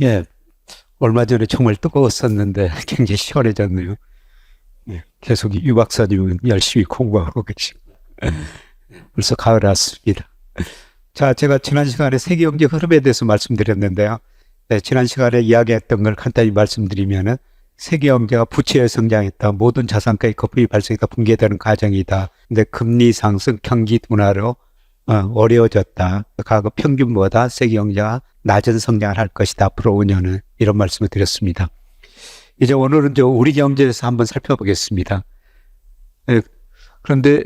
예, 얼마 전에 정말 뜨거웠었는데 굉장히 시원해졌네요. 예, 계속 유 박사님은 열심히 공부하고 계시고 벌써 가을 왔습니다. 자, 제가 지난 시간에 세계경제 흐름에 대해서 말씀드렸는데요. 네, 지난 시간에 이야기했던 걸 간단히 말씀드리면은 세계경제가 부채에 성장했다. 모든 자산가의 거품이 발생해서 붕괴되는 과정이다. 근데 금리 상승, 경기 둔화로 어려워졌다. 과거 평균보다 세계경제가 낮은 성장을 할 것이다. 앞으로 5년은 이런 말씀을 드렸습니다. 이제 오늘은 우리 경제에서 한번 살펴보겠습니다. 예, 그런데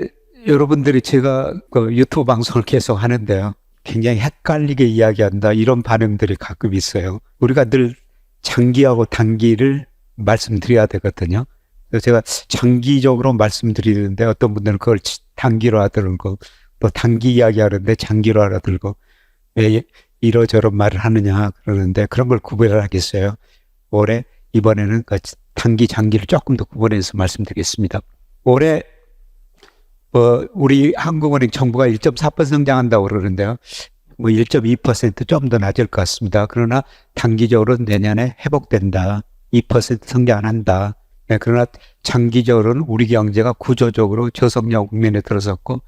여러분들이 제가 그 유튜브 방송을 계속 하는데요. 굉장히 헷갈리게 이야기한다. 이런 반응들이 가끔 있어요. 우리가 늘 장기하고 단기를 말씀드려야 되거든요. 그래서 제가 장기적으로 말씀드리는데 어떤 분들은 그걸 단기로 알아들고 또 단기 이야기 하는데 장기로 알아들고 왜 이러저런 말을 하느냐 그러는데 그런 걸 구별을 하겠어요. 올해 이번에는 그 단기 장기를 조금 더 구분해서 말씀드리겠습니다. 올해 우리 한국은행 정부가 1.4% 성장한다고 그러는데요. 1.2% 좀 더 낮을 것 같습니다. 그러나 단기적으로 내년에 회복된다. 2% 성장 안 한다. 네, 그러나 장기적으로는 우리 경제가 구조적으로 저성장 국면에 들어섰고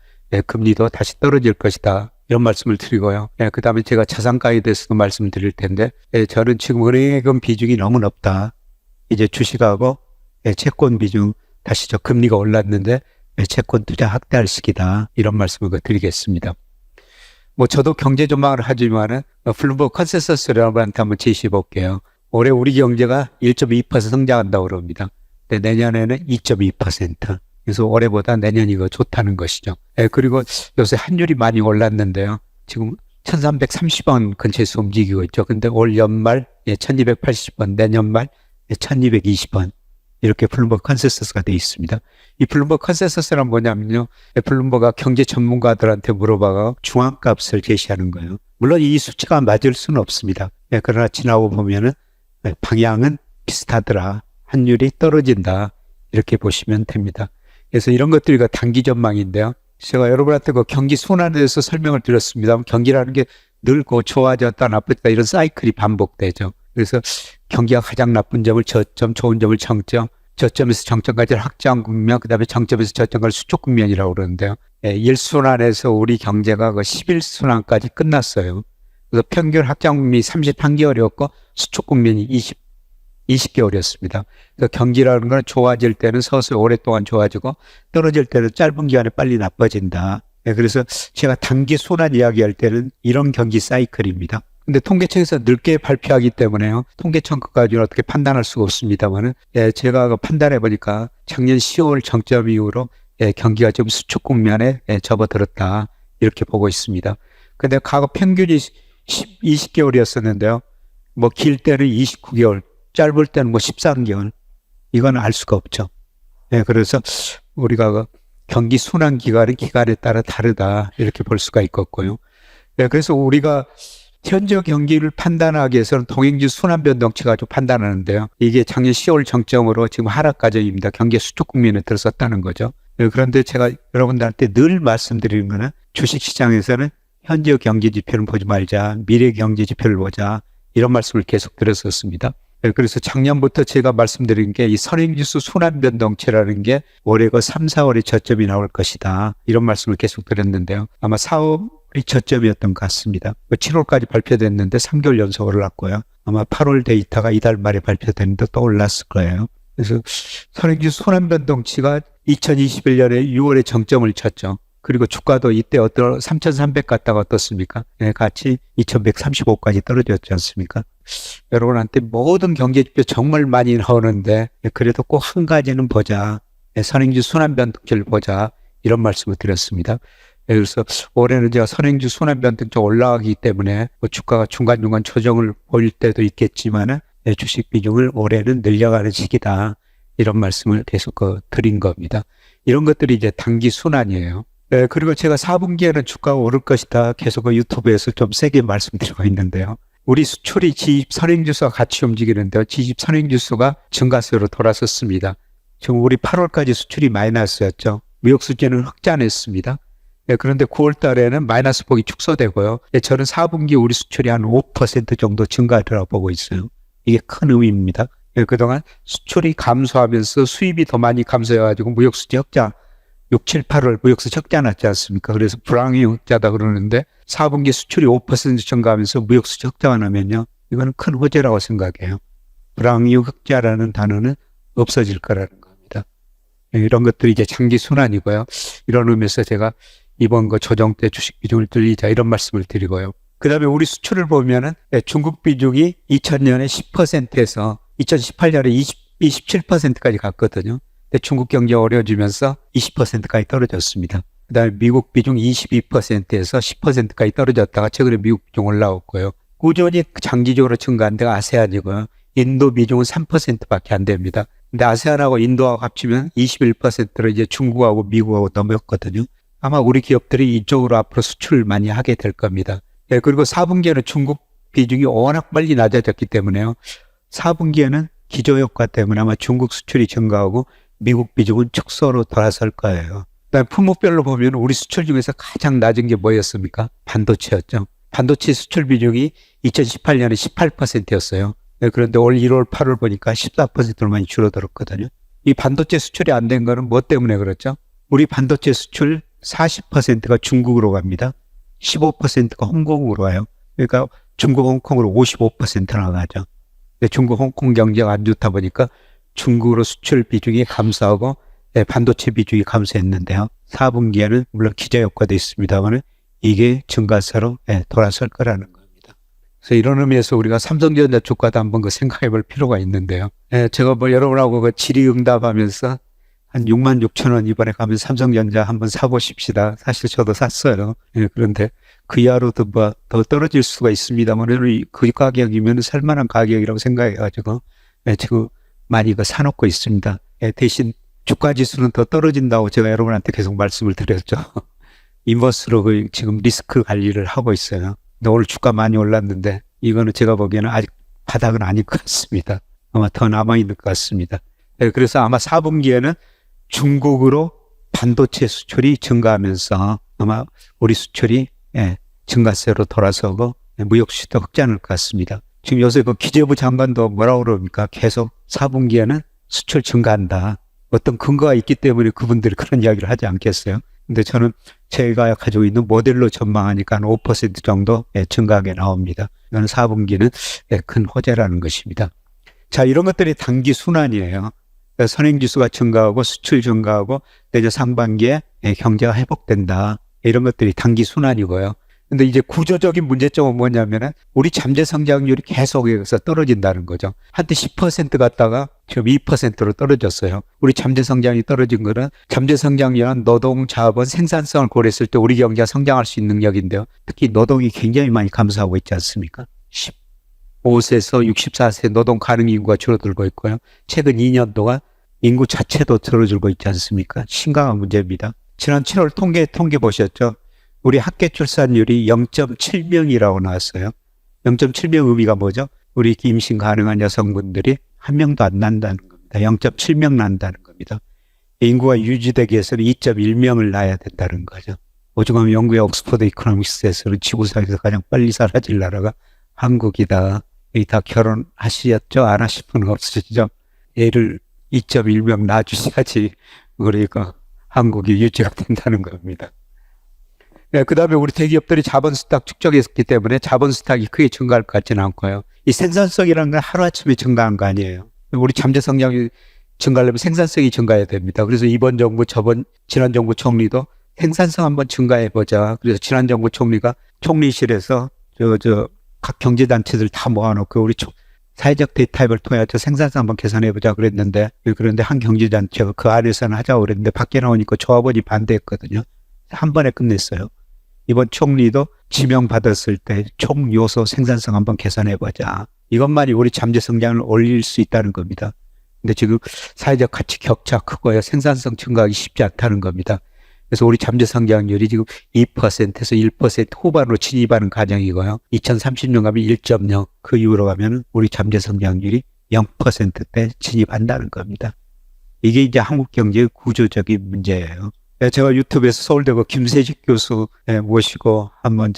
금리도 다시 떨어질 것이다. 이런 말씀을 드리고요. 그 다음에 제가 자산가에 대해서도 말씀을 드릴 텐데 저는 지금 은행예금 비중이 너무 높다. 이제 주식하고 채권 비중 다시 금리가 올랐는데 채권 투자 확대할 시기다. 이런 말씀을 드리겠습니다. 저도 경제 전망을 하지만은 블룸버그 컨센서스라고 한번 제시해 볼게요. 올해 우리 경제가 1.2% 성장한다고 그럽니다. 내년에는 2.2%. 그래서 올해보다 내년이 좋다는 것이죠. 그리고 요새 환율이 많이 올랐는데요. 지금 1330원 근처에서 움직이고 있죠. 근데 올 연말 1280원, 내년 말 1220원. 이렇게 블룸버그 컨센서스가 되어 있습니다. 이 블룸버그 컨센서스는 뭐냐면요. 블룸버그가 경제 전문가들한테 물어봐가 중앙값을 제시하는 거예요. 물론 이 수치가 맞을 수는 없습니다. 그러나 지나고 보면은 방향은 비슷하더라. 환율이 떨어진다. 이렇게 보시면 됩니다. 그래서 이런 것들이 단기 전망인데요. 제가 여러분한테 경기 순환에 대해서 설명을 드렸습니다. 경기라는 게 늘고 좋아졌다 나쁘다 이런 사이클이 반복되죠. 그래서 경기가 가장 나쁜 점을 저점, 좋은 점을 정점, 저점에서 정점까지를 확장 국면, 그 다음에 정점에서 저점까지 수축 국면이라고 그러는데요. 1순환에서 우리 경제가 11순환까지 끝났어요. 그래서 평균 확장 국면이 33개월이었고 수축 국면이 20개월이었습니다. 그래서 경기라는 건 좋아질 때는 서서히 오랫동안 좋아지고 떨어질 때는 짧은 기간에 빨리 나빠진다. 그래서 제가 단기 순환 이야기할 때는 이런 경기 사이클입니다. 근데 통계청에서 늦게 발표하기 때문에요. 통계청 것까지는 어떻게 판단할 수가 없습니다만은 제가 판단해 보니까 작년 10월 정점 이후로 경기가 좀 수축 국면에 접어들었다. 이렇게 보고 있습니다. 근데 과거 평균이 20개월이었었는데요. 길 때는 29개월, 짧을 때는 13개월. 이건 알 수가 없죠. 그래서 우리가 경기 순환 기간은 기간에 따라 다르다. 이렇게 볼 수가 있겠고요. 그래서 우리가 현재 경기를 판단하기 위해서는 동행지 순환 변동치가 좀 판단하는데요. 이게 작년 10월 정점으로 지금 하락 과정입니다. 경기 수축 국면에 들어섰다는 거죠. 그런데 제가 여러분들한테 늘 말씀드리는 거는 주식시장에서는 현재 경제 지표를 보지 말자. 미래 경제 지표를 보자. 이런 말씀을 계속 드렸었습니다. 그래서 작년부터 제가 말씀드린 게 이 선행지수 순환 변동치라는 게 올해 3, 4월에 저점이 나올 것이다. 이런 말씀을 계속 드렸는데요. 아마 4월이 저점이었던 것 같습니다. 7월까지 발표됐는데 3개월 연속 올랐고요. 아마 8월 데이터가 이달 말에 발표됐는데 또 올랐을 거예요. 그래서 선행지수 순환 변동치가 2021년에 6월에 정점을 쳤죠. 그리고 주가도 이때 3,300 갔다가 어떻습니까? 같이 2,135까지 떨어졌지 않습니까? 여러분한테 모든 경제지표 정말 많이 나오는데 그래도 꼭 한 가지는 보자. 선행지수 순환 변동치를 보자. 이런 말씀을 드렸습니다. 그래서 올해는 제가 선행지수 순환 변동치 올라가기 때문에 주가가 중간중간 조정을 보일 때도 있겠지만 주식 비중을 올해는 늘려가는 시기다. 이런 말씀을 계속 드린 겁니다. 이런 것들이 이제 단기 순환이에요. 그리고 제가 4분기에는 주가가 오를 것이다. 계속 유튜브에서 좀 세게 말씀드리고 있는데요. 우리 수출이 지입 선행지수와 같이 움직이는데요. 지입 선행지수가 증가세로 돌아섰습니다. 지금 우리 8월까지 수출이 마이너스였죠. 무역 수지는 흑자냈습니다. 그런데 9월 달에는 마이너스 폭이 축소되고요. 저는 4분기 우리 수출이 한 5% 정도 증가하리라고 보고 있어요. 이게 큰 의미입니다. 그동안 수출이 감소하면서 수입이 더 많이 감소해가지고 무역수지 흑자 6, 7, 8월 무역수지 흑자 났지 않습니까? 그래서 불황이 흑자다 그러는데 4분기 수출이 5% 증가하면서 무역수지 흑자가 나면요. 이거는 큰 호재라고 생각해요. 불황이 흑자라는 단어는 없어질 거라는 겁니다. 이런 것들이 이제 장기 순환이고요. 이런 의미에서 제가 이번 거 조정 때 주식 비중을 늘리자 이런 말씀을 드리고요. 그 다음에 우리 수출을 보면은 중국 비중이 2000년에 10%에서 2018년에 27%까지 갔거든요. 근데 중국 경제 어려워지면서 20%까지 떨어졌습니다. 그 다음에 미국 비중 22%에서 10%까지 떨어졌다가 최근에 미국 비중 올라왔고요. 꾸준히 장기적으로 증가한 데가 아세안이고요. 인도 비중은 3%밖에 안 됩니다. 근데 아세안하고 인도하고 합치면 21%를 이제 중국하고 미국하고 넘었거든요. 아마 우리 기업들이 이쪽으로 앞으로 수출을 많이 하게 될 겁니다. 그리고 4분기에는 중국 비중이 워낙 빨리 낮아졌기 때문에요. 4분기에는 기저효과 때문에 아마 중국 수출이 증가하고 미국 비중은 축소로 돌아설 거예요. 그다음에 품목별로 보면 우리 수출 중에서 가장 낮은 게 뭐였습니까? 반도체였죠. 반도체 수출 비중이 2018년에 18%였어요. 그런데 올 1월, 8월 보니까 14%로 많이 줄어들었거든요. 이 반도체 수출이 안 된 거는 뭐 때문에 그렇죠? 우리 반도체 수출 40%가 중국으로 갑니다. 15%가 홍콩으로 와요. 그러니까 중국, 홍콩으로 55% 나가죠. 근데 중국, 홍콩 경제가 안 좋다 보니까 중국으로 수출 비중이 감소하고 반도체 비중이 감소했는데요. 4분기에는 물론 기저효과도 있습니다만 이게 증가세로 돌아설 거라는 겁니다. 그래서 이런 의미에서 우리가 삼성전자 주가도 한번 그 생각해 볼 필요가 있는데요. 제가 뭐 여러분하고 그 질의응답하면서 한 6만 6천 원 이번에 가면 삼성전자 한번 사보십시다. 사실 저도 샀어요. 그런데 그 이하로도 뭐 더 떨어질 수가 있습니다만 그 가격이면 살만한 가격이라고 생각해가지고 지금 많이 그 사놓고 있습니다. 대신 주가 지수는 더 떨어진다고 제가 여러분한테 계속 말씀을 드렸죠. 인버스로 지금 리스크 관리를 하고 있어요. 근데 오늘 주가 많이 올랐는데 이거는 제가 보기에는 아직 바닥은 아닐 것 같습니다. 아마 더 남아있는 것 같습니다. 그래서 아마 4분기에는 중국으로 반도체 수출이 증가하면서 아마 우리 수출이 증가세로 돌아서고 무역 수지도 흑자날 것 같습니다. 지금 요새 그 기재부 장관도 뭐라고 그럽니까? 계속 4분기에는 수출 증가한다. 어떤 근거가 있기 때문에 그분들이 그런 이야기를 하지 않겠어요? 근데 저는 제가 가지고 있는 모델로 전망하니까 한 5% 정도 증가하게 나옵니다. 이건 4분기는 큰 호재라는 것입니다. 자, 이런 것들이 단기 순환이에요. 선행지수가 증가하고 수출 증가하고 내년 상반기에 경제가 회복된다. 이런 것들이 단기 순환이고요. 근데 이제 구조적인 문제점은 뭐냐면은 우리 잠재 성장률이 계속해서 떨어진다는 거죠. 한때 10% 갔다가 지금 2%로 떨어졌어요. 우리 잠재 성장이 떨어진 거는 잠재 성장률은 노동, 자본, 생산성을 고려했을 때 우리 경제가 성장할 수 있는 능력인데요. 특히 노동이 굉장히 많이 감소하고 있지 않습니까? 15세에서 64세 노동 가능 인구가 줄어들고 있고요. 최근 2년 동안 인구 자체도 줄어들고 있지 않습니까? 심각한 문제입니다. 지난 7월 통계 보셨죠? 우리 합계 출산율이 0.7명이라고 나왔어요. 0.7명 의미가 뭐죠? 우리 임신 가능한 여성분들이 한 명도 안 난다는 겁니다. 0.7명 난다는 겁니다. 인구가 유지되기 위해서는 2.1명을 낳아야 된다는 거죠. 오죽하면 영국의 옥스퍼드 이코노믹스에서는 지구상에서 가장 빨리 사라질 나라가 한국이다. 다 결혼하시겠죠? 안 하실 분은 없으시죠? 애를 2.1명 낳아주셔야지 그러니까 한국이 유지가 된다는 겁니다. 그 다음에 우리 대기업들이 자본 스탁 축적했기 때문에 자본 스탁이 크게 증가할 것 같지는 않고요. 이 생산성이라는 건 하루아침에 증가한 거 아니에요. 우리 잠재 성장이 증가하려면 생산성이 증가해야 됩니다. 그래서 이번 정부, 지난 정부 총리도 생산성 한번 증가해보자. 그래서 지난 정부 총리가 총리실에서 각 경제단체들 다 모아놓고 우리 사회적 데이터를 통해 생산성 한번 계산해보자 그랬는데, 그런데 한 경제단체가 그 안에서는 하자고 그랬는데 밖에 나오니까 조합원이 반대했거든요. 한 번에 끝냈어요. 이번 총리도 지명받았을 때 총 요소 생산성 한번 계산해보자. 이것만이 우리 잠재 성장을 올릴 수 있다는 겁니다. 근데 지금 사회적 가치 격차 크고요. 생산성 증가하기 쉽지 않다는 겁니다. 그래서 우리 잠재 성장률이 지금 2%에서 1% 후반으로 진입하는 과정이고요. 2030년 가면 1.0, 그 이후로 가면 우리 잠재 성장률이 0%대 진입한다는 겁니다. 이게 이제 한국 경제의 구조적인 문제예요. 예, 제가 유튜브에서 서울대고 김세식 교수 모시고 한번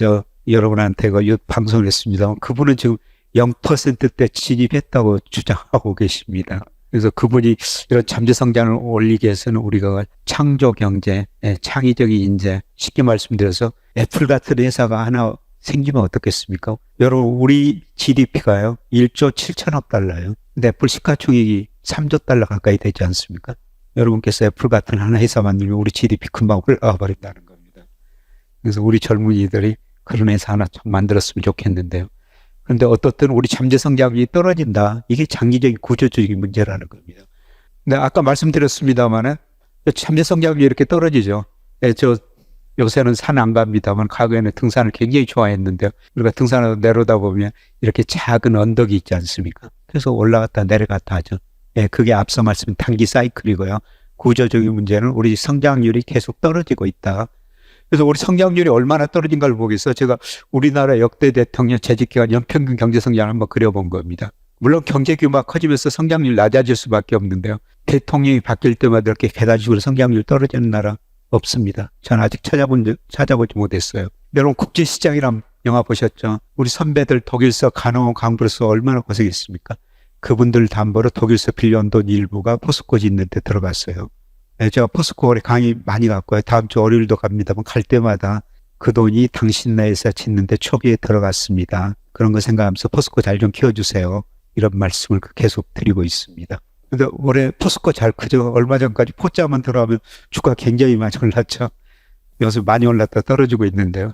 여러분한테 방송을 했습니다. 그분은 지금 0%대 진입했다고 주장하고 계십니다. 그래서 그분이 이런 잠재 성장을 올리기 위해서는 우리가 창조 경제, 창의적인 인재, 쉽게 말씀드려서 애플 같은 회사가 하나 생기면 어떻겠습니까? 여러분, 우리 GDP가요, 1조 7천억 달러예요. 근데 애플 시가총액이 3조 달러 가까이 되지 않습니까? 여러분께서 애플 같은 하나 회사 만들면 우리 GDP 금방 올라가 버린다는 겁니다. 그래서 우리 젊은이들이 그런 회사 하나 좀 만들었으면 좋겠는데요. 그런데 어떻든 우리 잠재 성장률이 떨어진다. 이게 장기적인 구조적인 문제라는 겁니다. 근데 아까 말씀드렸습니다만은 잠재 성장률이 이렇게 떨어지죠. 요새는 산 안 갑니다만 과거에는 등산을 굉장히 좋아했는데요. 우리가 등산을 내려다 보면 이렇게 작은 언덕이 있지 않습니까? 그래서 올라갔다 내려갔다 하죠. 그게 앞서 말씀드린 단기 사이클이고요. 구조적인 문제는 우리 성장률이 계속 떨어지고 있다. 그래서 우리 성장률이 얼마나 떨어진가를 보기 위해서 제가 우리나라 역대 대통령 재직기간 연평균 경제성장을 한번 그려본 겁니다. 물론 경제 규모가 커지면서 성장률이 낮아질 수밖에 없는데요. 대통령이 바뀔 때마다 이렇게 계단식으로 성장률이 떨어지는 나라 없습니다. 저는 아직 찾아보지 못했어요. 여러분 국제시장이란 영화 보셨죠? 우리 선배들 독일서 가나온 강불서 얼마나 고생했습니까? 그분들 담보로 독일서 빌려온 돈 일부가 포스코 짓는 데 들어갔어요. 제가 포스코에 강의 많이 갔고요. 다음 주 월요일도 갑니다만 갈 때마다 그 돈이 당신 회사 짓는데 초기에 들어갔습니다. 그런 거 생각하면서 포스코 잘 좀 키워주세요. 이런 말씀을 계속 드리고 있습니다. 근데 올해 포스코 잘 크죠. 얼마 전까지 포자만 들어가면 주가 굉장히 많이 올랐죠. 요새 많이 올랐다 떨어지고 있는데요.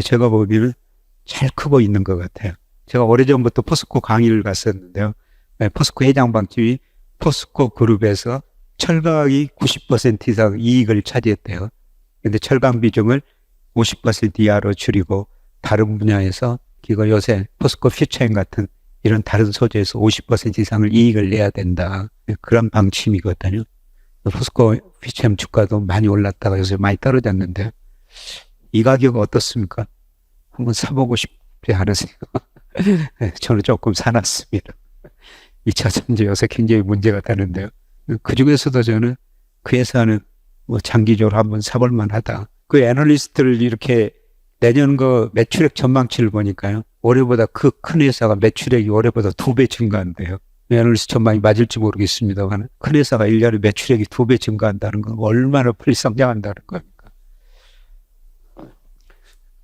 제가 보기에는 잘 크고 있는 것 같아요. 제가 오래전부터 포스코 강의를 갔었는데요. 포스코 회장방집이 포스코 그룹에서 철강이 90% 이상 이익을 차지했대요. 근데 철강 비중을 50% 이하로 줄이고 다른 분야에서 이거 요새 포스코 퓨처엠 같은 이런 다른 소재에서 50% 이상을 이익을 내야 된다. 그런 방침이거든요. 포스코 퓨처엠 주가도 많이 올랐다가 요새 많이 떨어졌는데 이 가격 어떻습니까? 한번 사보고 싶지 않으세요? 저는 조금 사놨습니다. 2차 전지 요새 굉장히 문제가 되는데요. 그 중에서도 저는 그 회사는 장기적으로 한번 사볼 만하다. 그 애널리스트를 이렇게 내년 매출액 전망치를 보니까요. 올해보다 그 큰 회사가 매출액이 올해보다 2배 증가한대요. 애널리스트 전망이 맞을지 모르겠습니다만 큰 회사가 1년에 매출액이 2배 증가한다는 건 얼마나 빨리 성장한다는 겁니까?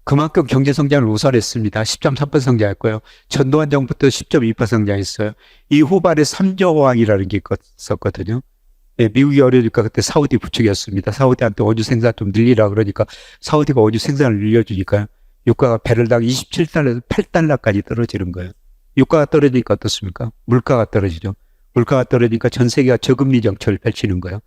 그만큼 경제성장을 우선했습니다. 10.3% 성장했고요. 전두환 정부 때 10.2% 성장했어요. 이 후반에 3조 왕이라는 게 있었거든요. 미국이 어려우니까 그때 사우디 부추겼습니다. 사우디한테 원유 생산 좀 늘리라 그러니까 사우디가 원유 생산을 늘려주니까요. 유가가 배럴당 27달러에서 8달러까지 떨어지는 거예요. 유가가 떨어지니까 어떻습니까? 물가가 떨어지죠. 물가가 떨어지니까 전 세계가 저금리 정책을 펼치는 거예요.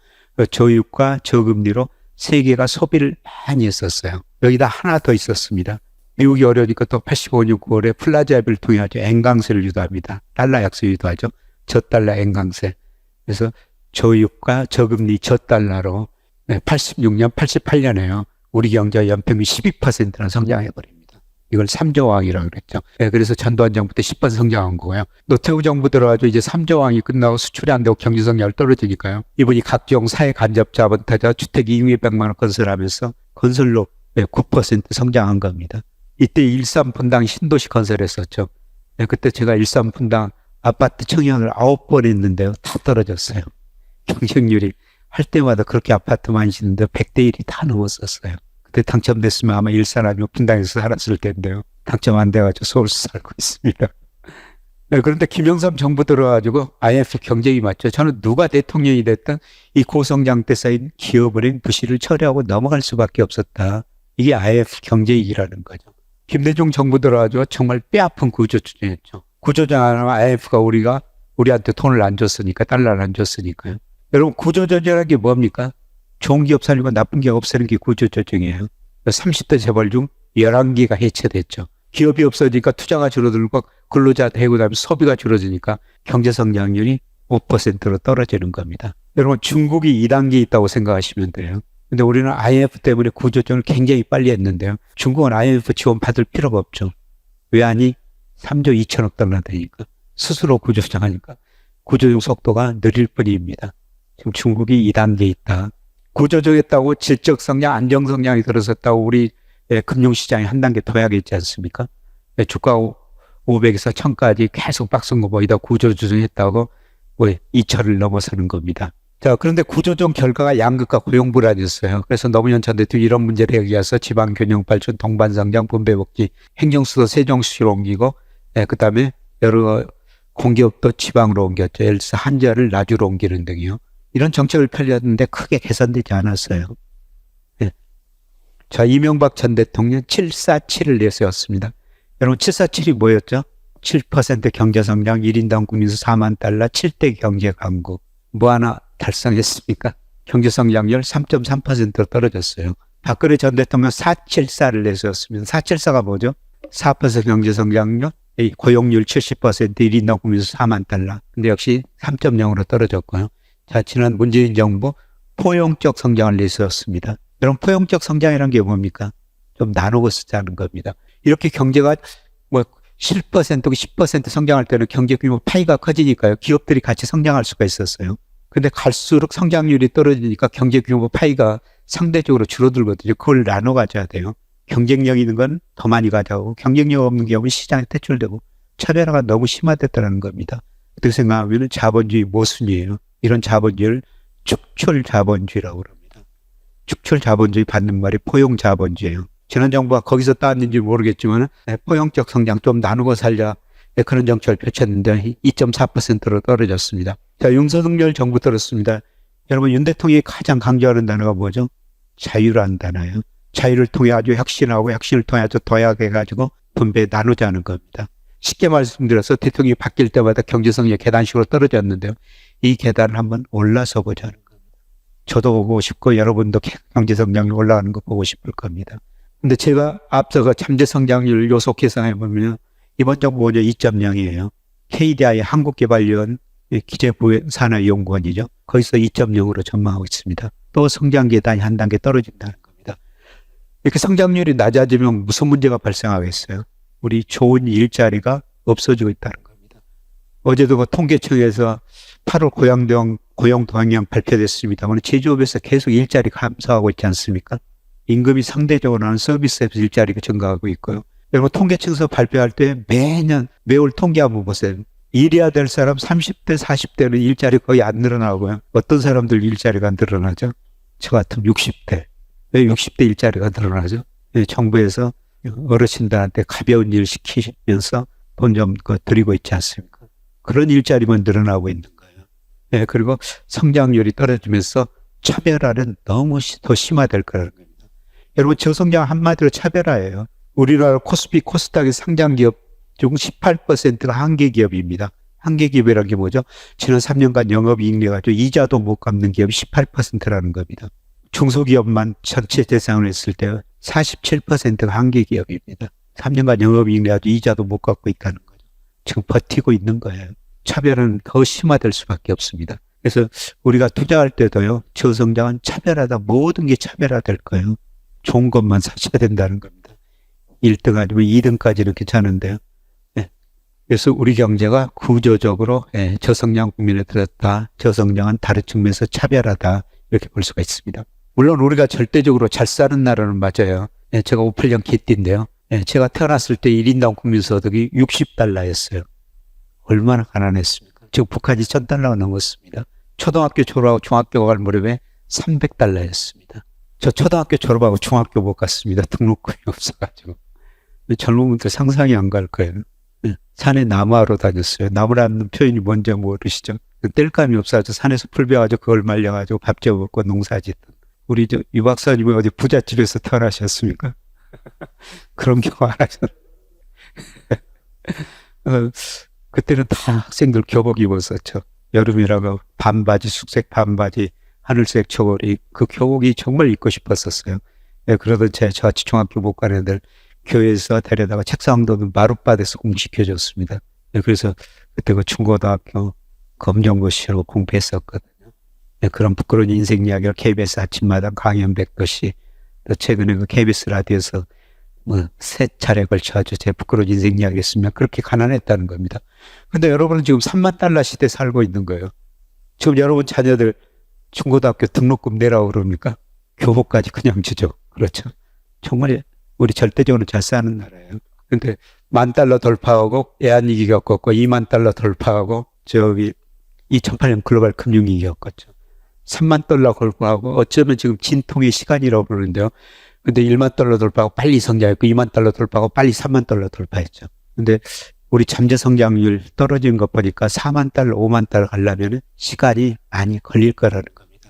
저유가 저금리로 세계가 소비를 많이 했었어요. 여기다 하나 더 있었습니다. 미국이 어려우니까 또 85년 9월에 플라자 앱을 통해 아주 N강세를 유도합니다. 달러 약세 유도하죠. 저달러 N강세. 그래서 저유가 저금리 저달러로 86년, 88년에요. 우리 경제가 연평균 12%나 성장해버립니다. 이걸 3조 왕이라고 그랬죠. 그래서 전두환 정부 때 10% 성장한 거고요. 노태우 정부 들어가지고 이제 3조 왕이 끝나고 수출이 안 되고 경제 성장이 떨어지니까요. 이분이 각종 사회 간접 자본투자 주택 200만 원 건설하면서 건설로 9% 성장한 겁니다. 이때 일산분당 신도시 건설했었죠. 그때 제가 일산분당 아파트 청약을 9번 했는데요. 다 떨어졌어요. 경쟁률이 할 때마다 그렇게 아파트 많이 짓는데 100대 1이 다 넘었었어요. 그때 당첨됐으면 아마 일산 아니면 분당에서 살았을 텐데요. 당첨 안 돼가지고 서울서 살고 있습니다. 그런데 김영삼 정부 들어가지고 IMF 경쟁이 맞죠. 저는 누가 대통령이 됐든 이 고성장 때 쌓인 기업은행 부실을 처리하고 넘어갈 수밖에 없었다. 이게 IMF 경제이기라는 거죠. 김대중 정부 들어가지고 정말 뼈아픈 구조조정했죠. 구조조정 안 하면 IMF가 우리한테 돈을 안 줬으니까, 달러를 안 줬으니까요. 여러분, 구조조정이라는 게 뭡니까? 좋은 기업 살리고 나쁜 기업 없애는 게 구조조정이에요. 30대 재벌 중 11개가 해체됐죠. 기업이 없어지니까 투자가 줄어들고 근로자 대고 나면 소비가 줄어드니까 경제성장률이 5%로 떨어지는 겁니다. 여러분, 중국이 2단계에 있다고 생각하시면 돼요. 근데 우리는 IMF 때문에 구조조정을 굉장히 빨리 했는데요. 중국은 IMF 지원 받을 필요가 없죠. 왜 하니? 3조 2천억 달러 되니까. 스스로 구조조정하니까. 구조조정 속도가 느릴 뿐입니다. 지금 중국이 2단계에 있다. 구조조정했다고 질적 성장, 안정 성장이 들어섰다고 우리 금융시장이 한 단계 도약했지 않습니까? 주가 500에서 1000까지 계속 박스권 보이다 구조조정했다고 2천을 넘어서는 겁니다. 자, 그런데 구조조정 결과가 양극화 고용 불안이었어요. 그래서 노무현 전 대통령이 이런 문제를 해결해서 지방균형발전, 동반성장, 분배복지, 행정수도 세종시로 옮기고, 그 다음에 여러 공기업도 지방으로 옮겼죠. 예를 들어서 한전을 나주로 옮기는 등이요. 이런 정책을 펼쳤는데 크게 개선되지 않았어요. 네. 자, 이명박 전 대통령 747을 내세웠습니다. 여러분 747이 뭐였죠? 7% 경제성장, 1인당 국민수 4만 달러, 7대 경제 강국. 뭐 하나 달성했습니까? 경제성장률 3.3%로 떨어졌어요. 박근혜 전 대통령 474를 내세웠습니다. 474가 뭐죠? 4% 경제성장률, 고용률 70%, 1인당 국민수 4만 달러. 근데 역시 3.0으로 떨어졌고요. 자, 지난 문재인 정부 포용적 성장을 내세웠습니다. 여러분 포용적 성장이라는 게 뭡니까? 좀 나누고 쓰자는 겁니다. 이렇게 경제가 7%, 10% 성장할 때는 경제 규모 파이가 커지니까요. 기업들이 같이 성장할 수가 있었어요. 근데 갈수록 성장률이 떨어지니까 경제 규모 파이가 상대적으로 줄어들거든요. 그걸 나눠 가져야 돼요. 경쟁력 있는 건 더 많이 가져가고 경쟁력 없는 경우는 시장에 퇴출되고 차별화가 너무 심화됐다는 겁니다. 어떻게 생각하면 자본주의 모순이에요. 이런 자본주의를 축출 자본주의라고 합니다. 축출 자본주의 받는 말이 포용 자본주의예요. 지난 정부가 거기서 따왔는지 모르겠지만 포용적 성장 좀 나누고 살자 그런 정책을 펼쳤는데 2.4%로 떨어졌습니다. 자, 윤석열 정부 들었습니다. 여러분 윤 대통령이 가장 강조하는 단어가 뭐죠? 자유라는 단어예요. 자유를 통해 아주 혁신하고 혁신을 통해 아주 도약해가지고 분배 나누자는 겁니다. 쉽게 말씀드려서 대통령이 바뀔 때마다 경제성장 계단식으로 떨어졌는데요. 이 계단을 한번 올라서 보자는 겁니다. 저도 보고 싶고 여러분도 경제성장이 올라가는 거 보고 싶을 겁니다. 근데 제가 앞서가 잠재성장률 요소 계산해보면 이번 정부 2.0이에요. KDI 한국개발위원 기재부산업연구원이죠. 거기서 2.0으로 전망하고 있습니다. 또 성장 계단이 한 단계 떨어진다는 겁니다. 이렇게 성장률이 낮아지면 무슨 문제가 발생하겠어요? 우리 좋은 일자리가 없어지고 있다는 겁니다. 어제도 그 통계청에서 8월 고용 동향 발표됐습니다만 제조업에서 계속 일자리 감소하고 있지 않습니까? 임금이 상대적으로는 서비스에서 일자리가 증가하고 있고요. 여러분 통계청에서 발표할 때 매월 통계 한번 보세요. 일해야 될 사람 30대, 40대는 일자리 거의 안 늘어나고요. 어떤 사람들 일자리가 늘어나죠? 저 같으면 60대. 왜 60대 일자리가 늘어나죠? 정부에서 어르신들한테 가벼운 일 시키면서 돈 좀 드리고 있지 않습니까? 그런 일자리만 늘어나고 있는 거예요. 그리고 성장률이 떨어지면서 차별화는 너무 더 심화될 거라는 겁니다. 여러분 저성장 한마디로 차별화예요. 우리나라 코스피 코스닥의 상장 기업 중 18%가 한계 기업입니다. 한계 기업이라는 게 뭐죠? 지난 3년간 영업이익 내가지고 이자도 못 갚는 기업이 18%라는 겁니다. 중소기업만 전체 대상을 했을 때 47%가 한계 기업입니다. 3년간 영업이익 내가지고 이자도 못 갚고 있다는 거죠. 지금 버티고 있는 거예요. 차별은 더 심화될 수밖에 없습니다. 그래서 우리가 투자할 때도요. 저성장은 차별하다. 모든 게 차별화될 거예요. 좋은 것만 사셔야 된다는 겁니다. 1등 아니면 2등까지는 괜찮은데요. 그래서 우리 경제가 구조적으로 저성장 국면에 들었다. 저성장은 다른 측면에서 차별하다. 이렇게 볼 수가 있습니다. 물론 우리가 절대적으로 잘 사는 나라는 맞아요. 제가 58년 개띠인데요. 제가 태어났을 때 1인당 국민소득이 60달러였어요. 얼마나 가난했습니까? 지금 북한이 1000달러가 넘었습니다. 초등학교 졸업하고 중학교 갈 무렵에 300달러였습니다. 저 초등학교 졸업하고 중학교 못 갔습니다. 등록금이 없어가지고. 젊은 분들 상상이 안 갈 거예요. 산에 나무하러 다녔어요. 나무라는 표현이 뭔지 모르시죠? 뗄감이 없어가지고 산에서 풀 베어가지고 그걸 말려가지고 밥 지어 먹고 농사 짓던. 우리 유 박사님은 어디 부잣집에서 태어나셨습니까? 그런 경우 안 하셨나요? 그때는 다 학생들 교복 입었었죠. 여름이라고 반바지, 숙색 반바지, 하늘색 저고리, 그 교복이 정말 입고 싶었었어요. 그러던 저같이 중학교 못 가는 애들 교회에서 데려다가 책상도 마룻바닥에서 공부시켜줬습니다. 그래서 그때 그 중고등학교 검정고시로 공부했었거든요. 그런 부끄러운 인생 이야기를 KBS 아침마당 강연백도 씨, 또 최근에 그 KBS 라디오에서 세 차례 걸쳐 아주 제 부끄러운 인생 이야기 했으면 그렇게 가난했다는 겁니다. 근데 여러분은 지금 3만 달러 시대에 살고 있는 거예요. 지금 여러분 자녀들 중고등학교 등록금 내라고 그럽니까? 교복까지 그냥 주죠. 그렇죠. 정말 우리 절대적으로 잘 사는 나라예요. 근데 $10,000 돌파하고 애한위기 겪었고 20,000,000 돌파하고 2008년 글로벌 금융위기 겪었죠. $30,000 돌파하고 어쩌면 지금 진통의 시간이라고 부르는데요. 근데 $10,000 돌파하고 빨리 성장했고 $20,000 돌파하고 빨리 $30,000 돌파했죠. 근데 우리 잠재 성장률 떨어진 것 보니까 $40,000, $50,000 가려면 시간이 많이 걸릴 거라는 겁니다.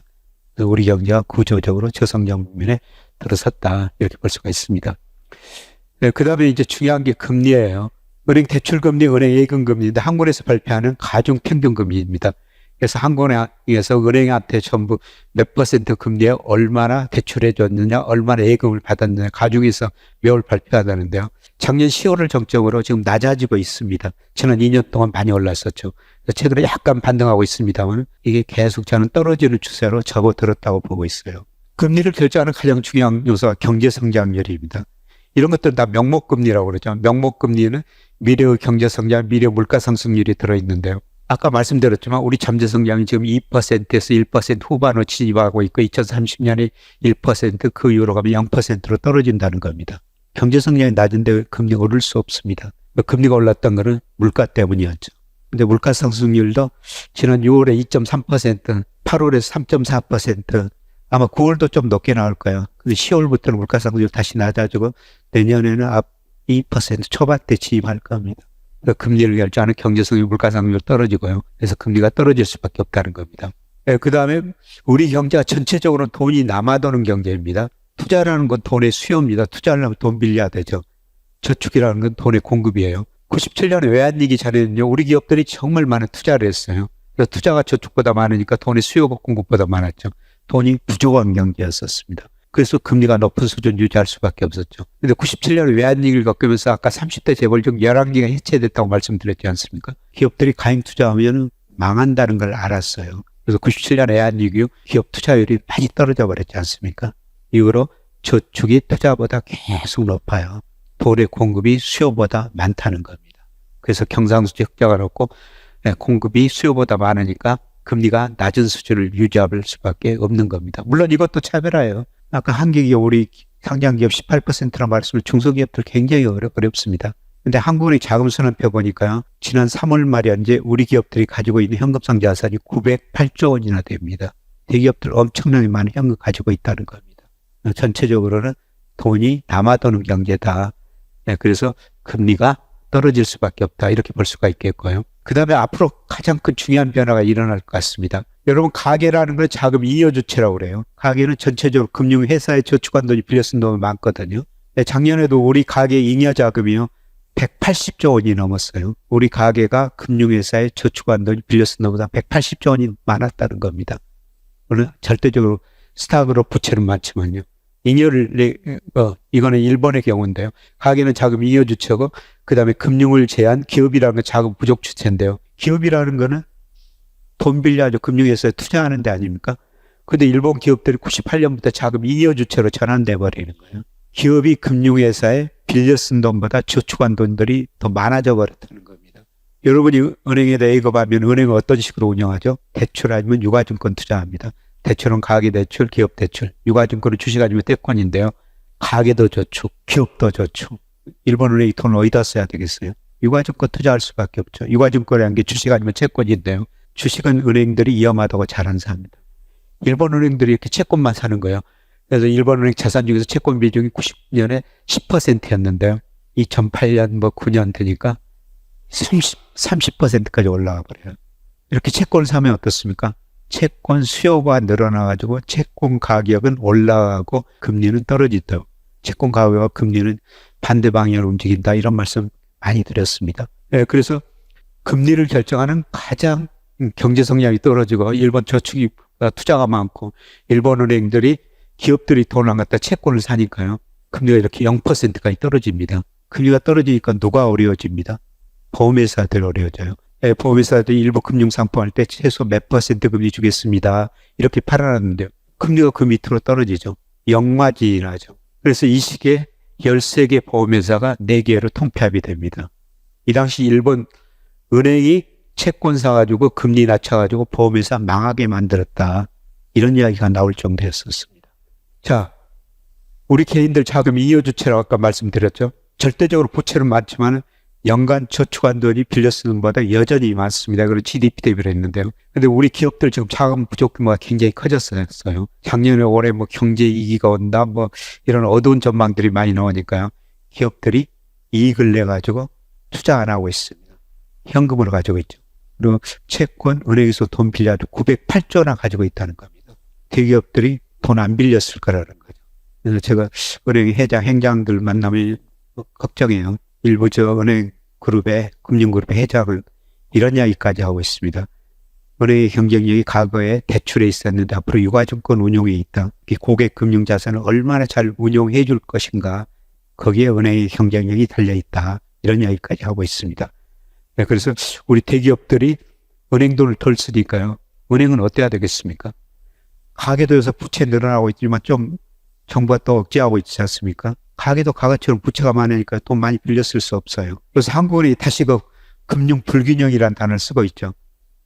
우리 경제가 구조적으로 저성장 국면에 들어섰다. 이렇게 볼 수가 있습니다. 네, 그 다음에 이제 중요한 게 금리예요. 은행 대출금리, 은행 예금금리인데 한국에서 발표하는 가중평균금리입니다. 그래서 한국에서 은행한테 전부 몇 퍼센트 금리에 얼마나 대출해 줬느냐, 얼마나 예금을 받았느냐, 가중에서 매월 발표하다는데요. 작년 10월을 정점으로 지금 낮아지고 있습니다. 지난 2년 동안 많이 올랐었죠. 최근에 약간 반등하고 있습니다만 이게 계속 저는 떨어지는 추세로 접어들었다고 보고 있어요. 금리를 결정하는 가장 중요한 요소가 경제성장률입니다. 이런 것들은 다 명목금리라고 그러죠. 명목금리는 미래의 경제성장, 미래 물가상승률이 들어있는데요. 아까 말씀드렸지만 우리 잠재성장이 지금 2%에서 1% 후반으로 진입하고 있고 2030년에 1%, 그 이후로 가면 0%로 떨어진다는 겁니다. 경제성장이 낮은데 금리가 오를 수 없습니다. 금리가 올랐던 것은 물가 때문이었죠. 근데 물가상승률도 지난 6월에 2.3%, 8월에 3.4%, 아마 9월도 좀 높게 나올 거예요. 근데 10월부터는 물가상승률 다시 낮아지고 내년에는 2% 초반대 진입할 겁니다. 금리를 결정하는 경제성이 물가상승률 떨어지고요. 그래서 금리가 떨어질 수밖에 없다는 겁니다. 그 다음에 우리 경제가 전체적으로 돈이 남아도는 경제입니다. 투자라는 건 돈의 수요입니다. 투자하려면 돈 빌려야 되죠. 저축이라는 건 돈의 공급이에요. 97년에 외환위기 전에는요, 우리 기업들이 정말 많은 투자를 했어요. 그래서 투자가 저축보다 많으니까 돈의 수요가 공급보다 많았죠. 돈이 부족한 경제였었습니다. 그래서 금리가 높은 수준 유지할 수밖에 없었죠. 근데 97년에 외환위기를 겪으면서 아까 30대 재벌 중 11개가 해체됐다고 말씀드렸지 않습니까? 기업들이 가행 투자하면 망한다는 걸 알았어요. 그래서 97년 외환위기 기업 투자율이 많이 떨어져 버렸지 않습니까? 이후로 저축이 투자보다 계속 높아요. 돈의 공급이 수요보다 많다는 겁니다. 그래서 경상수지 흑자가 높고 공급이 수요보다 많으니까 금리가 낮은 수준을 유지할 수밖에 없는 겁니다. 물론 이것도 차별화예요. 아까 한국기업 우리 상장기업 18%라는 말씀을 중소기업들 굉장히 어렵습니다. 근데 한국은행 자금순환표 보니까요. 지난 3월 말에 현재 우리 기업들이 가지고 있는 현금성 자산이 908조 원이나 됩니다. 대기업들 엄청나게 많은 현금 가지고 있다는 겁니다. 전체적으로는 돈이 남아도는 경제다. 그래서 금리가 떨어질 수밖에 없다. 이렇게 볼 수가 있겠고요. 그 다음에 앞으로 가장 큰 중요한 변화가 일어날 것 같습니다. 여러분, 가계라는 건 자금 잉여 주체라고 그래요. 가계는 전체적으로 금융회사에 저축한 돈이 빌려 쓴 돈이 많거든요. 작년에도 우리 가계 잉여 자금이요. 180조 원이 넘었어요. 우리 가계가 금융회사에 저축한 돈이 빌려 쓴 돈보다 180조 원이 많았다는 겁니다. 물론 절대적으로 스탁으로 부채는 많지만요. 이거는 일본의 경우인데요. 가계는 자금 잉여 주체고, 그 다음에 금융을 제한 기업이라는 건 자금 부족 주체인데요. 기업이라는 거는 돈 빌려가지고 금융회사에 투자하는 데 아닙니까? 근데 일본 기업들이 98년부터 자금 잉여 주체로 전환돼 버리는 거예요. 기업이 금융회사에 빌려 쓴 돈보다 저축한 돈들이 더 많아져 버렸다는 겁니다. 여러분이 은행에다 예금하면 은행은 어떤 식으로 운영하죠? 대출 아니면 유가증권 투자합니다. 대출은 가계대출, 기업대출, 유가증권은 주식 아니면 채권인데요. 가계도 저축, 기업도 저축. 일본은행이 돈을 어디다 써야 되겠어요? 유가증권 투자할 수밖에 없죠. 유가증권이라는 게 주식 아니면 채권인데요. 주식은 은행들이 위험하다고 잘 안 삽니다. 일본 은행들이 이렇게 채권만 사는 거예요. 그래서 일본 은행 자산 중에서 채권 비중이 90년에 10%였는데요. 2008년 9년 되니까 30%까지 올라가 버려요. 이렇게 채권을 사면 어떻습니까? 채권 수요가 늘어나가지고 채권 가격은 올라가고 금리는 떨어진다. 채권 가격과 금리는 반대 방향으로 움직인다. 이런 말씀 많이 드렸습니다. 그래서 금리를 결정하는 가장 경제 성장이 떨어지고 일본 저축이 투자가 많고 일본 은행들이 기업들이 돈을 안 갖다 채권을 사니까요. 금리가 이렇게 0%까지 떨어집니다. 금리가 떨어지니까 누가 어려워집니다. 보험회사들 어려워져요. 보험회사들이 일부 금융상품 할 때 최소 몇 % 금리 주겠습니다. 이렇게 팔아놨는데요. 금리가 그 밑으로 떨어지죠. 역마진이 나죠. 그래서 이 시기에 13개 보험회사가 4개로 통폐합이 됩니다. 이 당시 일본 은행이 채권 사가지고 금리 낮춰가지고 보험회사 망하게 만들었다. 이런 이야기가 나올 정도였었습니다. 자, 우리 개인들 자금이 이여주체라고 아까 말씀드렸죠. 절대적으로 부채는 많지만 연간 저축한 돈이 빌려 쓰는 것보다 여전히 많습니다. 그리고 GDP 대비로 했는데요. 근데 우리 기업들 지금 자금 부족 규모가 굉장히 커졌어요. 작년에 올해 뭐 경제 위기가 온다, 뭐 이런 어두운 전망들이 많이 나오니까요. 기업들이 이익을 내가지고 투자 안 하고 있습니다. 현금으로 가지고 있죠. 그리고 채권, 은행에서 돈 빌려가지고 908조나 가지고 있다는 겁니다. 대기업들이 돈 안 빌렸을 거라는 거죠. 그래서 제가 은행 회장, 행장들 만나면 걱정해요. 일부 저 은행 그룹의, 금융그룹의 회장을 이런 이야기까지 하고 있습니다. 은행의 경쟁력이 과거에 대출에 있었는데 앞으로 유가증권 운용에 있다. 고객 금융자산을 얼마나 잘 운용해 줄 것인가. 거기에 은행의 경쟁력이 달려있다. 이런 이야기까지 하고 있습니다. 네, 그래서 우리 대기업들이 은행 돈을 덜 쓰니까요. 은행은 어때야 되겠습니까? 가계도 요새 부채 늘어나고 있지만 좀 정부가 또 억제하고 있지 않습니까? 가계도 가계처럼 부채가 많으니까 돈 많이 빌려 쓸 수 없어요. 그래서 한국은행이 다시 그 금융 불균형이라는 단어를 쓰고 있죠.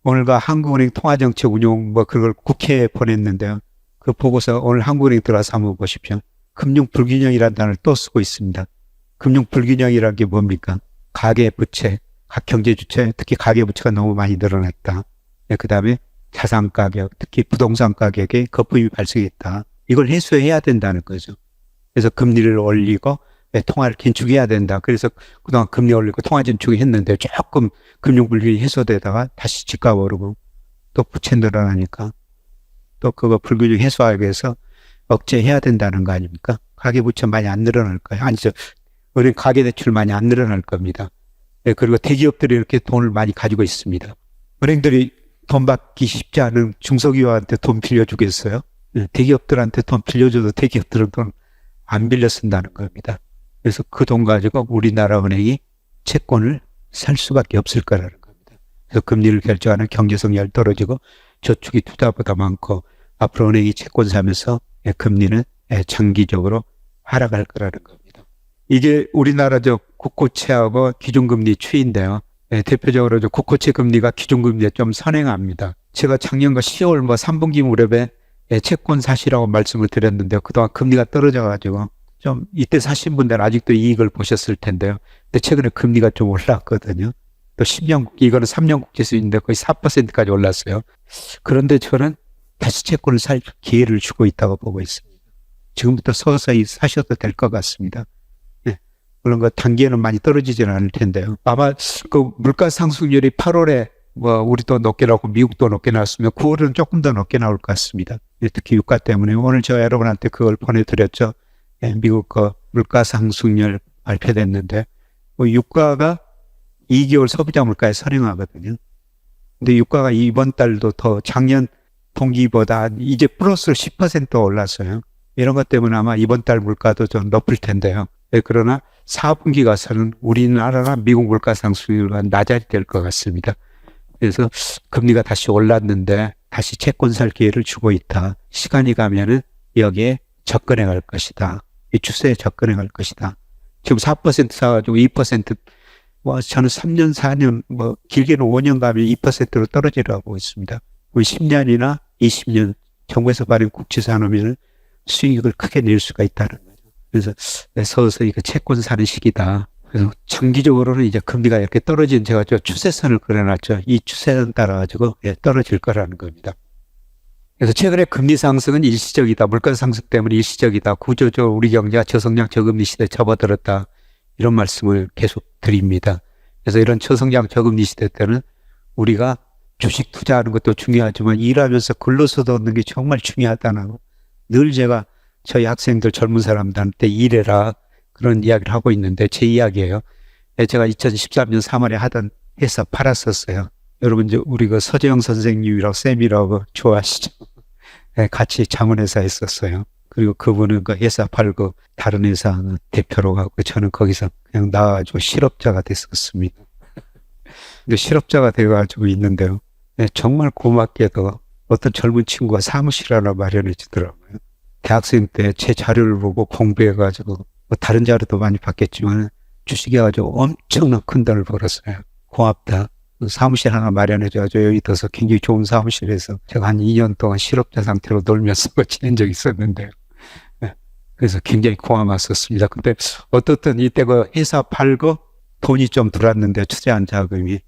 오늘과 한국은행 통화정책 운용 뭐 그걸 국회에 보냈는데요. 그 보고서 오늘 한국은행 들어가서 한번 보십시오. 금융 불균형이라는 단어를 또 쓰고 있습니다. 금융 불균형이라는 게 뭡니까? 가계 부채, 각 경제 주체, 특히 가계 부채가 너무 많이 늘어났다. 네, 그 다음에 자산 가격, 특히 부동산 가격에 거품이 발생했다. 이걸 해소해야 된다는 거죠. 그래서 금리를 올리고 통화를 긴축해야 된다. 그래서 그동안 금리 올리고 통화 긴축을 했는데 조금 금융불균이 해소되다가 다시 집값 오르고 또 부채 늘어나니까 또 그거 불균형 해소하기 위해서 억제해야 된다는 거 아닙니까? 가계부채 많이 안 늘어날 거예요. 아니죠. 은행 가계대출 많이 안 늘어날 겁니다. 네, 그리고 대기업들이 이렇게 돈을 많이 가지고 있습니다. 은행들이 돈 받기 쉽지 않은 중소기업한테 돈 빌려주겠어요? 네, 대기업들한테 돈 빌려줘도 대기업들은 돈 안 빌려 쓴다는 겁니다. 그래서 그 돈 가지고 우리나라 은행이 채권을 살 수밖에 없을 거라는 겁니다. 그래서 금리를 결정하는 경제성이 떨어지고 저축이 투자보다 많고 앞으로 은행이 채권 사면서 금리는 장기적으로 하락할 거라는 겁니다. 이게 우리나라 국고채하고 기준금리 추이인데요. 대표적으로 국고채 금리가 기준금리에 좀 선행합니다. 제가 작년과 10월 3분기 무렵에 채권 사시라고 말씀을 드렸는데 그동안 금리가 떨어져가지고 좀 이때 사신 분들은 아직도 이익을 보셨을 텐데요. 근데 최근에 금리가 좀 올랐거든요. 또 10년, 이거는 3년 국제수익인데 거의 4%까지 올랐어요. 그런데 저는 다시 채권을 살 기회를 주고 있다고 보고 있습니다. 지금부터 서서히 사셔도 될 것 같습니다. 네. 물론 그 단기에는 많이 떨어지지는 않을 텐데요. 아마 그 물가 상승률이 8월에 우리도 높게 나오고 미국도 높게 나왔으면 9월은 조금 더 높게 나올 것 같습니다. 특히 유가 때문에 오늘 저 여러분한테 그걸 보내드렸죠. 미국 그 물가 상승률 발표됐는데 유가가 2개월 소비자 물가에 선행하거든요. 근데 유가가 이번 달도 더 작년 동기보다 이제 플러스로 10% 올랐어요. 이런 것 때문에 아마 이번 달 물가도 좀 높을 텐데요. 그러나 4분기 가서는 우리나라나 미국 물가 상승률과 낮아질 것 같습니다. 그래서 금리가 다시 올랐는데 다시 채권 살 기회를 주고 있다. 시간이 가면은 여기에 접근해 갈 것이다. 이 추세에 접근해 갈 것이다. 지금 4% 사가지고 2%, 저는 3년, 4년, 길게는 5년 가면 2%로 떨어지라고 있습니다. 10년이나 20년 정부에서 발행 국채 사놓으면 수익을 크게 낼 수가 있다는 거죠. 그래서 서서히 그 채권 사는 시기다. 그래서 장기적으로는 이제 금리가 이렇게 떨어진 제가 추세선을 그려놨죠. 이 추세선 따라가지고 떨어질 거라는 겁니다. 그래서 최근에 금리 상승은 일시적이다. 물가 상승 때문에 일시적이다. 구조적으로 우리 경제가 저성장 저금리 시대에 접어들었다. 이런 말씀을 계속 드립니다. 그래서 이런 저성장 저금리 시대 때는 우리가 주식 투자하는 것도 중요하지만 일하면서 근로소득 얻는 게 정말 중요하다는 거. 늘 제가 저희 학생들 젊은 사람들한테 일해라. 그런 이야기를 하고 있는데 제 이야기예요. 제가 2013년 3월에 하던 회사 팔았었어요. 여러분 이제 우리 그 서재영 선생님이라고 쌤이라고 좋아하시죠? 같이 자문회사 했었어요. 그리고 그분은 그 회사 팔고 다른 회사 대표로 가고 저는 거기서 그냥 나와가지고 실업자가 됐었습니다. 근데 실업자가 돼가지고 있는데요. 정말 고맙게도 어떤 젊은 친구가 사무실 하나 마련해 주더라고요. 대학생 때 제 자료를 보고 공부해가지고 다른 자료도 많이 받겠지만 주식해가지고 엄청난 큰 돈을 벌었어요. 고맙다. 사무실 하나 마련해줘가지고 여기 들어서 굉장히 좋은 사무실에서 제가 한 2년 동안 실업자 상태로 놀면서 지낸 적이 있었는데요. 네. 그래서 굉장히 고마웠었습니다. 근데 어떻든 이때 그 회사 팔고 돈이 좀 들어왔는데 투자한 자금이.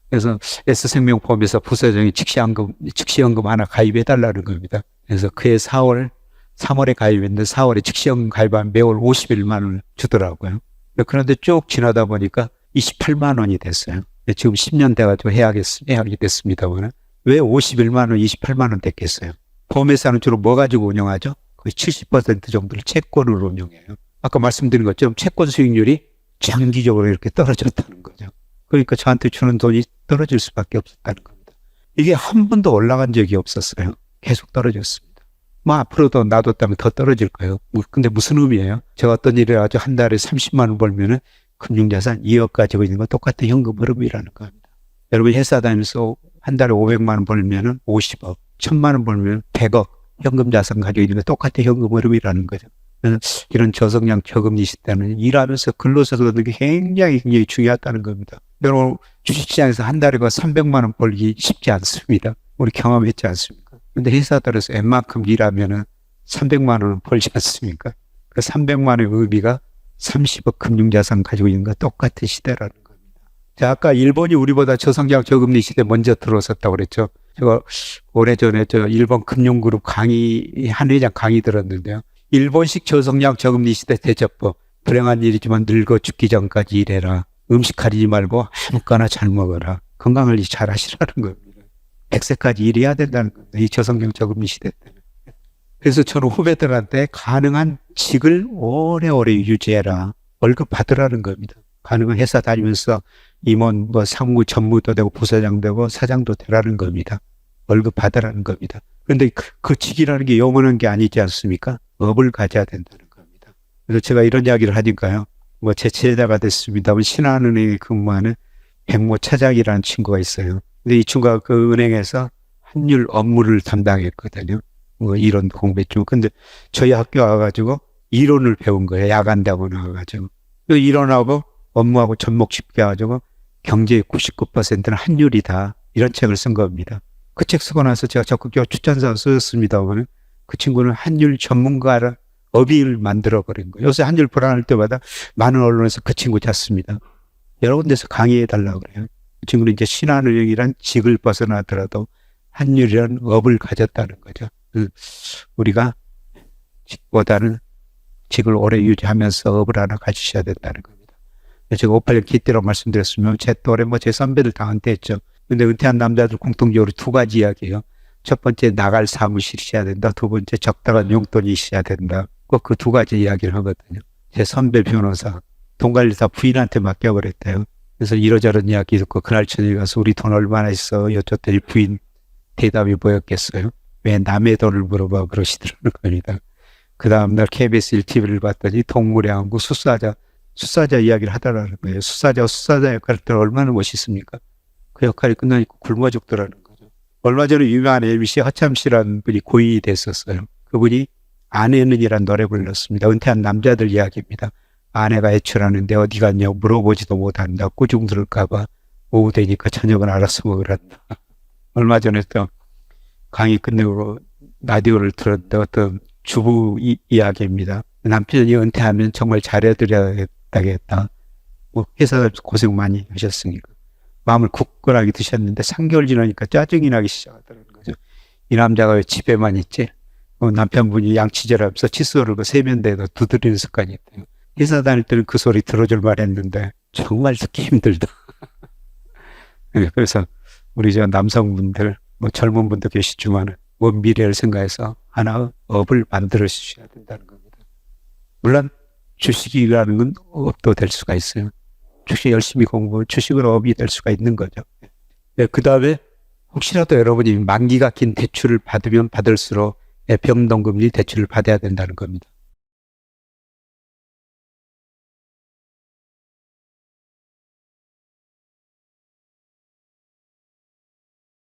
그래서 S생명보험에서 부서장이 즉시연금 하나 가입해달라는 겁니다. 그래서 그해 3월에 가입했는데 4월에 즉시연금 가입하면 매월 51만 원을 주더라고요. 그런데 쭉 지나다 보니까 28만 원이 됐어요. 지금 10년 돼가지고 해약이 됐습니다만 왜 51만 원, 28만 원 됐겠어요? 보험회사는 주로 뭐 가지고 운영하죠? 거의 70% 정도를 채권을 운영해요. 아까 말씀드린 것처럼 채권 수익률이 장기적으로 이렇게 떨어졌다는 거죠. 그러니까 저한테 주는 돈이 떨어질 수밖에 없었다는 겁니다. 이게 한 번도 올라간 적이 없었어요. 계속 떨어졌습니다. 뭐 앞으로도 놔뒀다면 더 떨어질 거예요. 근데 무슨 의미예요? 제가 어떤 일을 아주 한 달에 30만 원 벌면은 금융자산 2억 가지고 있는 건 똑같은 현금 흐름이라는 겁니다. 여러분 회사 다니면서 한 달에 500만 원 벌면 50억, 1000만 원 벌면 100억 현금 자산 가지고 있는 건 똑같은 현금 흐름이라는 거죠. 이런 저성장 저금리 시대는 일하면서 근로소득 얻는 게 굉장히 중요하다는 겁니다. 여러분 주식시장에서 한 달에 300만 원 벌기 쉽지 않습니다. 우리 경험했지 않습니까? 근데 회사들에서 웬만큼 일하면은 300만 원을 벌지 않습니까? 그 300만 원의 의미가 30억 금융자산 가지고 있는 거 똑같은 시대라는 겁니다. 자, 아까 일본이 우리보다 저성장 저금리 시대 먼저 들어섰다고 그랬죠. 제가 오래전에 일본 금융그룹 한 회장 강의 들었는데요. 일본식 저성장 저금리 시대 대처법. 불행한 일이지만 늙어 죽기 전까지 일해라. 음식 가리지 말고 아무거나 잘 먹어라. 건강관리 잘 하시라는 겁니다. 100세까지 일해야 된다는 겁니다. 이 저성장 저금리 시대 때는. 그래서 저는 후배들한테 가능한 직을 오래오래 유지해라. 월급 받으라는 겁니다. 가능한 회사 다니면서 임원, 상무, 전무도 되고 부사장 되고 사장도 되라는 겁니다. 월급 받으라는 겁니다. 그런데 그 직이라는 게 영원한 게 아니지 않습니까? 업을 가져야 된다는 겁니다. 그래서 제가 이런 이야기를 하니까요. 제 제자가 됐습니다만 신한은행에 근무하는 백모 차장이라는 친구가 있어요. 근데 이 친구가 그 은행에서 환율 업무를 담당했거든요. 이론도 공부했죠. 근데 저희 학교 와가지고 이론을 배운 거예요. 야간대학원 나와가지고. 그 이론하고 업무하고 접목시켜가지고 경제의 99%는 환율이다. 이런 책을 쓴 겁니다. 그 책 쓰고 나서 제가 적극적으로 추천서 쓰였습니다만 그 친구는 환율 전문가라 업의를 만들어버린 거예요. 요새 환율 불안할 때마다 많은 언론에서 그 친구 찾습니다. 여러 군데서 강의해달라고 그래요. 그 친구는 이제 신한은행이란 직을 벗어나더라도 환율이란 업을 가졌다는 거죠. 우리가 직보다는 직을 오래 유지하면서 업을 하나 가지셔야 된다는 겁니다. 제가 58년 기때로 말씀드렸으면 제 또래 제 선배들 다 은퇴했죠. 근데 은퇴한 남자들 공통적으로 두 가지 이야기예요. 첫 번째 나갈 사무실이 있어야 된다. 두 번째 적당한 용돈이 있어야 된다. 꼭 그 두 가지 이야기를 하거든요. 제 선배 변호사 돈 관리 다 부인한테 맡겨버렸대요. 그래서 이러저런 이야기 듣고 그날 저녁에 가서 우리 돈 얼마나 있어 여쭤더니 부인 대답이 뭐였겠어요? 왜 남의 돈을 물어봐 그러시더라는 겁니다. 그 다음날 KBS 1TV를 봤더니 동물의 왕국 수사자 이야기를 하더라는 거예요. 수사자 역할 때 얼마나 멋있습니까? 그 역할이 끝나니까 굶어 죽더라는 거죠. 얼마 전에 유명한 MBC 허참 씨라는 분이 고인이 됐었어요. 그분이 아내는이란 노래 불렀습니다. 은퇴한 남자들 이야기입니다. 아내가 애출하는데 어디 갔냐고 물어보지도 못한다. 꾸중 들을까봐 오후 되니까 저녁은 알아서 먹으란다. 얼마 전에 또 강의 끝내고 라디오를 들었는데 어떤 주부 이야기입니다. 남편이 은퇴하면 정말 잘해드려야겠다. 회사 고생 많이 하셨으니까. 마음을 굳건하게 드셨는데 3개월 지나니까 짜증이 나기 시작하더라는 거죠. 이 남자가 왜 집에만 있지? 남편분이 양치질하면서 칫솔을 세면대에다 두드리는 습관이 있대요. 회사 다닐 때는 그 소리 들어줄 말했는데 정말 듣기 힘들다. 그래서 우리 남성분들 젊은 분도 계시지만 미래를 생각해서 하나 업을 만들어 주셔야 된다는 겁니다. 물론 주식이라는 건 업도 될 수가 있어요. 주식 열심히 공부하면 주식은 업이 될 수가 있는 거죠. 그 다음에 혹시라도 여러분이 만기가 긴 대출을 받으면 받을수록 변동금리 대출을 받아야 된다는 겁니다.